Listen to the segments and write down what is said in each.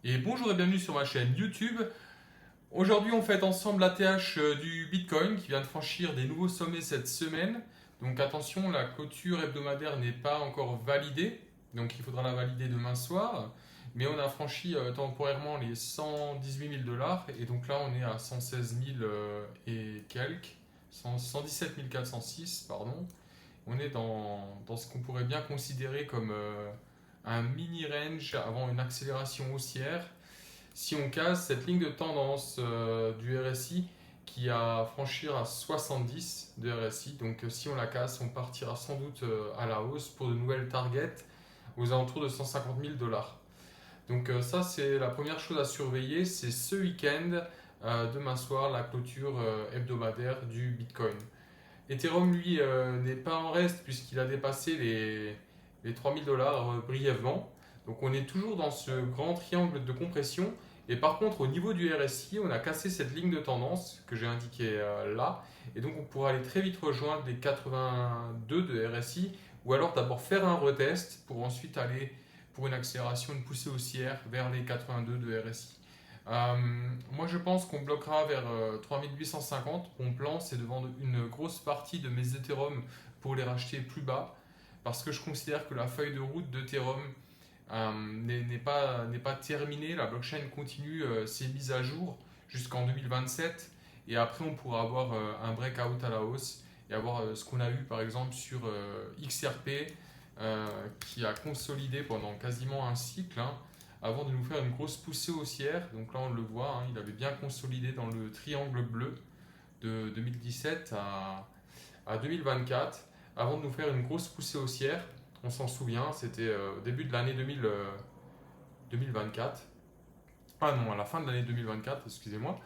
Et bonjour et bienvenue sur ma chaîne YouTube. Aujourd'hui, on fête ensemble l'ATH du Bitcoin qui vient de franchir des nouveaux sommets cette semaine. Donc attention, la clôture hebdomadaire n'est pas encore validée, donc il faudra la valider demain soir. Mais on a franchi temporairement les 118 000 dollars et donc là on est à 116 000 et quelques, 117 406, pardon. On est dans ce qu'on pourrait bien considérer comme un mini range avant une accélération haussière si on casse cette ligne de tendance du RSI qui a franchir à 70 de RSI. Donc si on la casse, on partira sans doute à la hausse pour de nouvelles targets aux alentours de 150 000 dollars. Donc ça, c'est la première chose à surveiller. C'est ce week-end, demain soir, la clôture hebdomadaire du Bitcoin. Ethereum, lui, n'est pas en reste puisqu'il a dépassé les 3000 dollars brièvement. Donc on est toujours dans ce grand triangle de compression. Et par contre, au niveau du RSI, on a cassé cette ligne de tendance que j'ai indiquée là. Et donc on pourra aller très vite rejoindre les 82 de RSI ou alors d'abord faire un retest pour ensuite aller pour une accélération, une poussée haussière vers les 82 de RSI. Euh, Moi, je pense qu'on bloquera vers 3850. Mon plan, c'est de vendre une grosse partie de mes Ethereum pour les racheter plus bas, parce que je considère que la feuille de route d'Ethereum n'est pas terminée. La blockchain continue ses mises à jour jusqu'en 2027, et après, on pourra avoir un breakout à la hausse et avoir ce qu'on a eu par exemple sur XRP, qui a consolidé pendant quasiment un cycle, hein, avant de nous faire une grosse poussée haussière. Donc là, on le voit, hein, il avait bien consolidé dans le triangle bleu de 2017 à 2024, avant de nous faire une grosse poussée haussière. On s'en souvient, c'était au début de l'année 2024. Ah non, à la fin de l'année 2024, excusez-moi.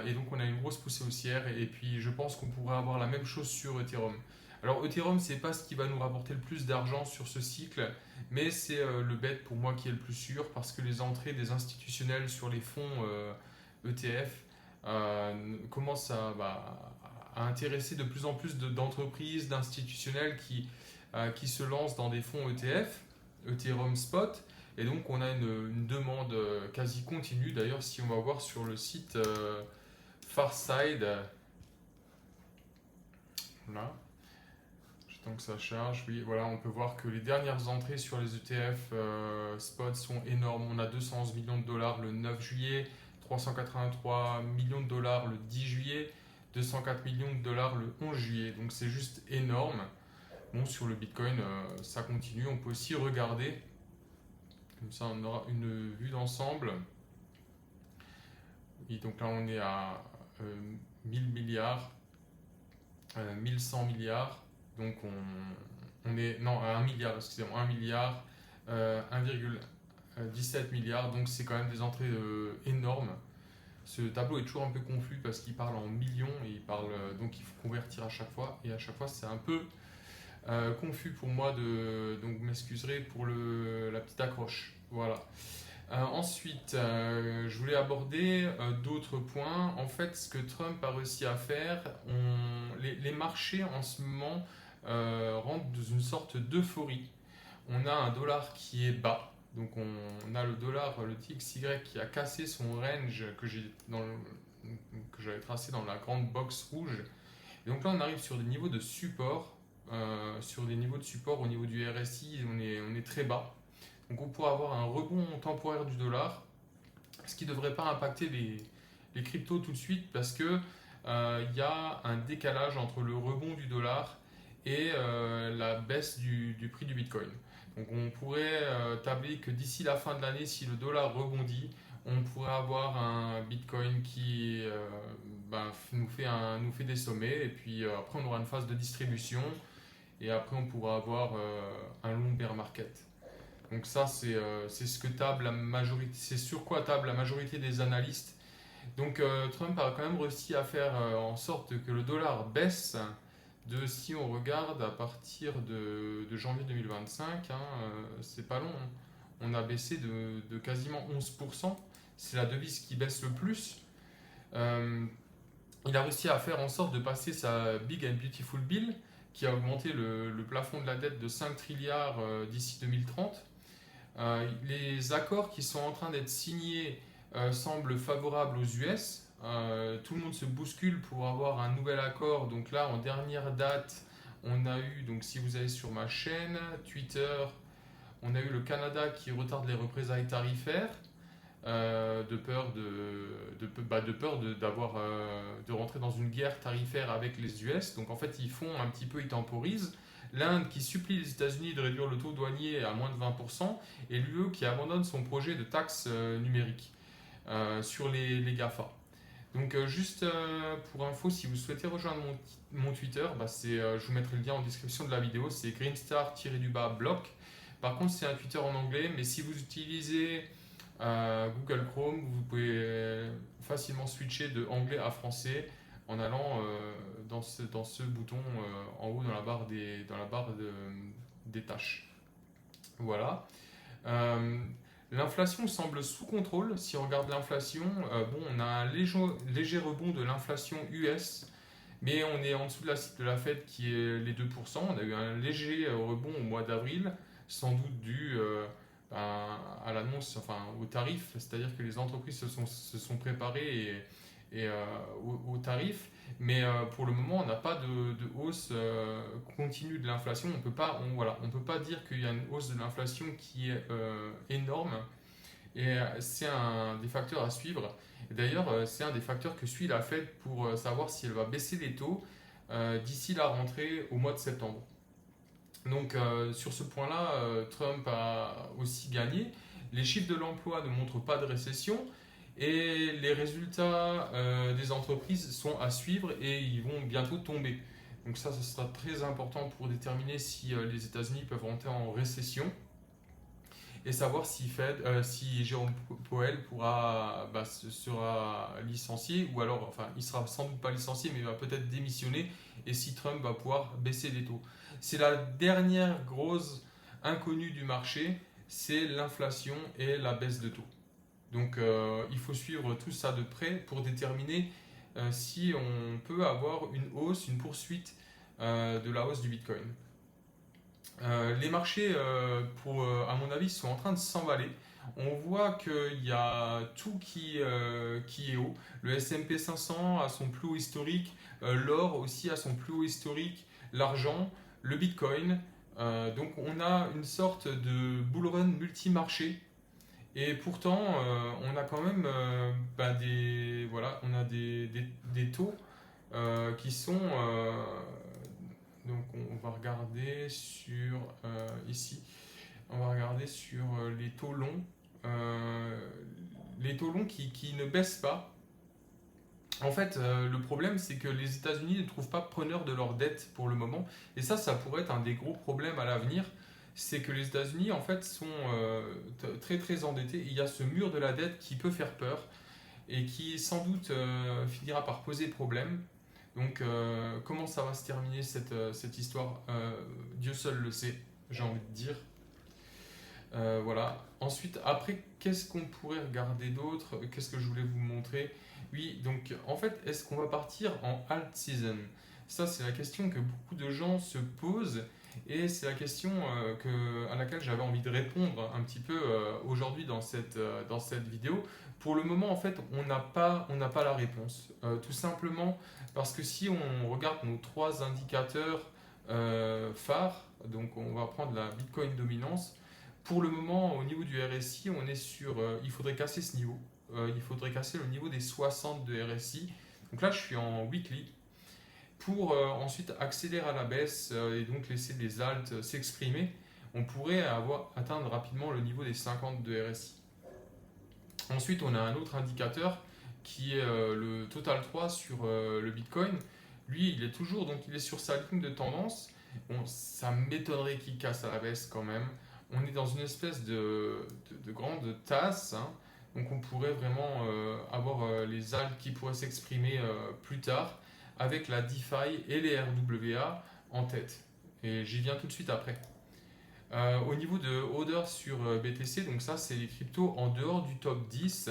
Et donc on a une grosse poussée haussière et puis je pense qu'on pourrait avoir la même chose sur Ethereum. Alors Ethereum, c'est pas ce qui va nous rapporter le plus d'argent sur ce cycle, mais c'est le bet pour moi qui est le plus sûr parce que les entrées des institutionnels sur les fonds ETF commencent à intéresser de plus en plus d'entreprises, d'institutionnels qui se lancent dans des fonds ETF, Ethereum Spot. Et donc on a une demande quasi continue. D'ailleurs, si on va voir sur le site Farside, là, j'attends que ça charge, oui, voilà, on peut voir que les dernières entrées sur les ETF spot sont énormes. On a 211 millions de dollars le 9 juillet, 383 millions de dollars le 10 juillet, 204 millions de dollars le 11 juillet. Donc c'est juste énorme. Bon, sur le Bitcoin, ça continue. On peut aussi regarder, comme ça on aura une vue d'ensemble. Et donc là, on est à 1000 milliards, 1100 milliards. Donc on est, non, à 1 milliard, excusez-moi, 1 milliard, 1,17 milliard. Donc c'est quand même des entrées énormes. Ce tableau est toujours un peu confus parce qu'il parle en millions et donc il faut convertir à chaque fois. Et à chaque fois, c'est un peu confus pour moi. Donc vous m'excuserez pour la petite accroche. Voilà. Ensuite, je voulais aborder d'autres points. En fait, ce que Trump a réussi à faire, les marchés en ce moment rentrent dans une sorte d'euphorie. On a un dollar qui est bas. Donc on a le dollar, le TXY qui a cassé son range que j'avais tracé dans la grande box rouge. Et donc là, on arrive sur des niveaux de support. Sur des niveaux de support au niveau du RSI, on est très bas. Donc on pourrait avoir un rebond temporaire du dollar, ce qui ne devrait pas impacter les cryptos tout de suite parce que y a un décalage entre le rebond du dollar et la baisse du prix du Bitcoin. Donc on pourrait tabler que d'ici la fin de l'année, si le dollar rebondit, on pourrait avoir un Bitcoin qui nous fait des sommets et puis après on aura une phase de distribution et après on pourra avoir un long bear market. Donc ça, c'est ce que table la majorité, c'est sur quoi table la majorité des analystes. Donc Trump a quand même réussi à faire en sorte que le dollar baisse si on regarde à partir de janvier 2025, hein, c'est pas long, hein. On a baissé de quasiment 11%. C'est la devise qui baisse le plus. Euh, il a réussi à faire en sorte de passer sa Big and Beautiful Bill, qui a augmenté le plafond de la dette de 5 trilliards d'ici 2030. Les accords qui sont en train d'être signés semblent favorables aux US. Tout le monde se bouscule pour avoir un nouvel accord. Donc là, en dernière date, on a eu, donc si vous allez sur ma chaîne, Twitter, on a eu le Canada qui retarde les représailles tarifaires de peur de rentrer dans une guerre tarifaire avec les US. Donc en fait, ils temporisent. L'Inde qui supplie les États-Unis de réduire le taux douanier à moins de 20% et l'UE qui abandonne son projet de taxe numérique sur les GAFA. Donc juste pour info, si vous souhaitez rejoindre mon Twitter, je vous mettrai le lien en description de la vidéo, c'est greenstar-block. Par contre, c'est un Twitter en anglais, mais si vous utilisez Google Chrome, vous pouvez facilement switcher de anglais à français en allant dans ce bouton en haut dans la barre des tâches. Voilà. L'inflation semble sous contrôle. Si on regarde l'inflation, on a un léger rebond de l'inflation US, mais on est en dessous de la cible de la Fed qui est les 2%. On a eu un léger rebond au mois d'avril, sans doute dû à l'annonce, au tarif, c'est-à-dire que les entreprises se sont préparées aux tarifs, mais pour le moment, on n'a pas de hausse continue de l'inflation. On peut pas dire qu'il y a une hausse de l'inflation qui est énorme, et c'est un des facteurs à suivre. Et d'ailleurs, c'est un des facteurs que suit la Fed pour savoir si elle va baisser les taux d'ici la rentrée au mois de septembre. Donc sur ce point-là, Trump a aussi gagné. Les chiffres de l'emploi ne montrent pas de récession et les résultats des entreprises sont à suivre et ils vont bientôt tomber. Donc ça sera très important pour déterminer si les États-Unis peuvent rentrer en récession et savoir si Jérôme Powell sera licencié ou alors, il sera sans doute pas licencié, mais il va peut-être démissionner et si Trump va pouvoir baisser les taux. C'est la dernière grosse inconnue du marché, c'est l'inflation et la baisse de taux. Donc il faut suivre tout ça de près pour déterminer si on peut avoir une poursuite de la hausse du Bitcoin. Les marchés, à mon avis, sont en train de s'emballer. On voit qu'il y a tout qui est haut. Le S&P 500 a son plus haut historique, l'or aussi a son plus haut historique, l'argent, le Bitcoin. Donc on a une sorte de bull run multi-marché. Et pourtant, on a quand même des taux qui sont donc on va regarder sur ici, on va regarder sur les taux longs, qui ne baissent pas. En fait, le problème c'est que les États-Unis ne trouvent pas preneur de leurs dettes pour le moment, et ça pourrait être un des gros problèmes à l'avenir. C'est que les États-Unis en fait sont très très endettés. Il y a ce mur de la dette qui peut faire peur et qui sans doute finira par poser problème. Donc, comment ça va se terminer cette histoire Dieu seul le sait, j'ai envie de dire. Voilà. Ensuite, après, qu'est-ce qu'on pourrait regarder d'autre? Qu'est-ce que je voulais vous montrer? Oui, donc en fait, est-ce qu'on va partir en alt season? Ça, c'est la question que beaucoup de gens se posent et c'est la question à laquelle j'avais envie de répondre un petit peu aujourd'hui dans cette vidéo. Pour le moment, en fait, on n'a pas la réponse. Tout simplement parce que si on regarde nos trois indicateurs phares, donc on va prendre la Bitcoin dominance. Pour le moment, au niveau du RSI, on est sur. Il faudrait casser ce niveau. Il faudrait casser le niveau des 60 de RSI. Donc là, je suis en weekly. Pour ensuite accélérer à la baisse et donc laisser les alts s'exprimer, on pourrait atteindre rapidement le niveau des 50 de RSI. Ensuite, on a un autre indicateur qui est le Total 3 sur le Bitcoin. Lui, il est sur sa ligne de tendance. Bon, ça m'étonnerait qu'il casse à la baisse quand même. On est dans une espèce de grande tasse, hein. Donc on pourrait vraiment avoir les alts qui pourraient s'exprimer plus tard avec la DeFi et les RWA en tête. Et j'y viens tout de suite après. Au niveau de orders sur BTC, donc ça c'est les cryptos en dehors du top 10.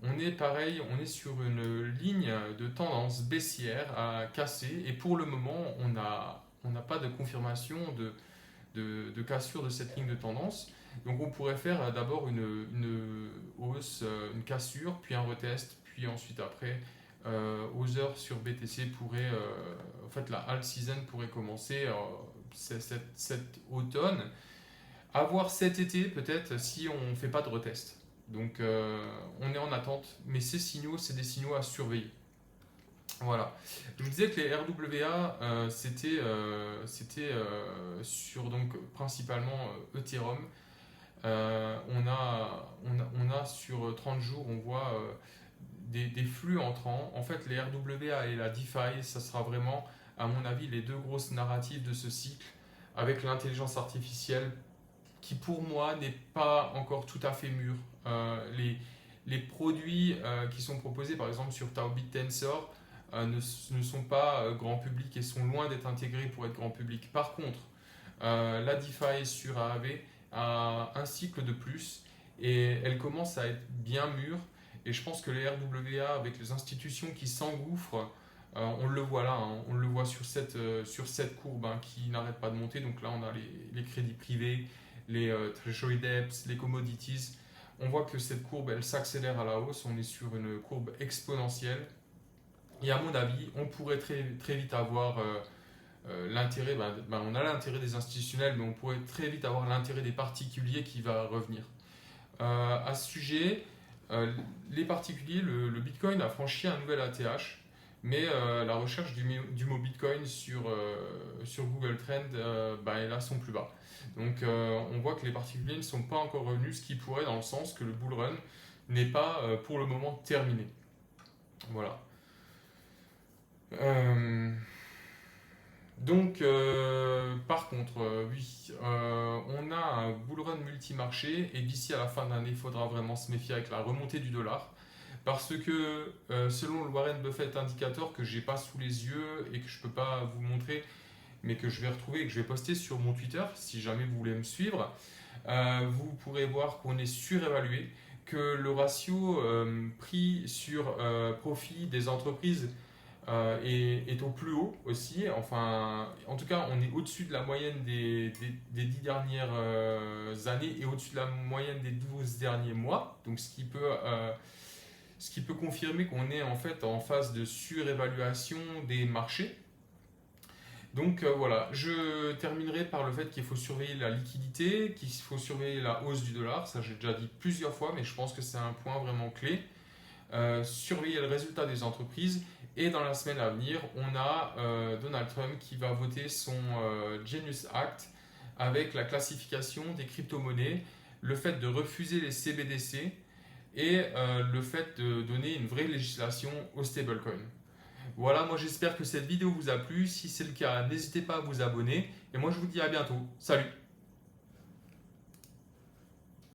On est pareil, on est sur une ligne de tendance baissière à casser et pour le moment on n'a pas de confirmation de cassure de cette ligne de tendance. Donc on pourrait faire d'abord une hausse, une cassure, puis un retest, puis ensuite après, aux heures sur BTC pourrait, en fait la alt season pourrait commencer cet automne. À voir cet été peut-être si on ne fait pas de retest. Donc on est en attente, mais ces signaux, c'est des signaux à surveiller. Voilà. Je vous disais que les RWA, sur donc principalement Ethereum. On a sur 30 jours, on voit des flux entrants. En fait, les RWA et la DeFi, ça sera vraiment, à mon avis, les deux grosses narratives de ce cycle, avec l'intelligence artificielle qui, pour moi, n'est pas encore tout à fait mûre. Les produits qui sont proposés, par exemple sur Taobit Tensor, ne sont pas grand public et sont loin d'être intégrés pour être grand public. Par contre, la DeFi sur AAV a un cycle de plus et elle commence à être bien mûre. Et je pense que les RWA, avec les institutions qui s'engouffrent, on le voit là, hein, on le voit sur cette courbe hein, qui n'arrête pas de monter. Donc là, on a les crédits privés, les treasury debts, les commodities. On voit que cette courbe, elle s'accélère à la hausse. On est sur une courbe exponentielle. Et à mon avis, on pourrait très, très vite avoir l'intérêt, on a l'intérêt des institutionnels, mais on pourrait très vite avoir l'intérêt des particuliers qui va revenir. À ce sujet, les particuliers, le Bitcoin a franchi un nouvel ATH, mais la recherche du mot Bitcoin sur Google Trend est là son plus bas. Donc on voit que les particuliers ne sont pas encore revenus, ce qui pourrait dans le sens que le bull run n'est pas pour le moment terminé. Voilà. Donc, par contre, oui, on a un bull run multi-marché et d'ici à la fin de l'année, il faudra vraiment se méfier avec la remontée du dollar parce que selon le Warren Buffett indicator que j'ai pas sous les yeux et que je peux pas vous montrer, mais que je vais retrouver et que je vais poster sur mon Twitter si jamais vous voulez me suivre, vous pourrez voir qu'on est surévalué, que le ratio prix sur profit des entreprises est au plus haut aussi. Enfin, en tout cas, on est au-dessus de la moyenne des 10 dernières années et au-dessus de la moyenne des 12 derniers mois. Donc, ce qui peut confirmer qu'on est en fait en phase de surévaluation des marchés. Donc voilà, je terminerai par le fait qu'il faut surveiller la liquidité, qu'il faut surveiller la hausse du dollar. Ça, j'ai déjà dit plusieurs fois, mais je pense que c'est un point vraiment clé. Surveiller le résultat des entreprises. Et dans la semaine à venir, on a Donald Trump qui va voter son Genius Act avec la classification des crypto-monnaies, le fait de refuser les CBDC et le fait de donner une vraie législation aux stablecoins. Voilà, moi j'espère que cette vidéo vous a plu. Si c'est le cas, n'hésitez pas à vous abonner. Et moi je vous dis à bientôt. Salut!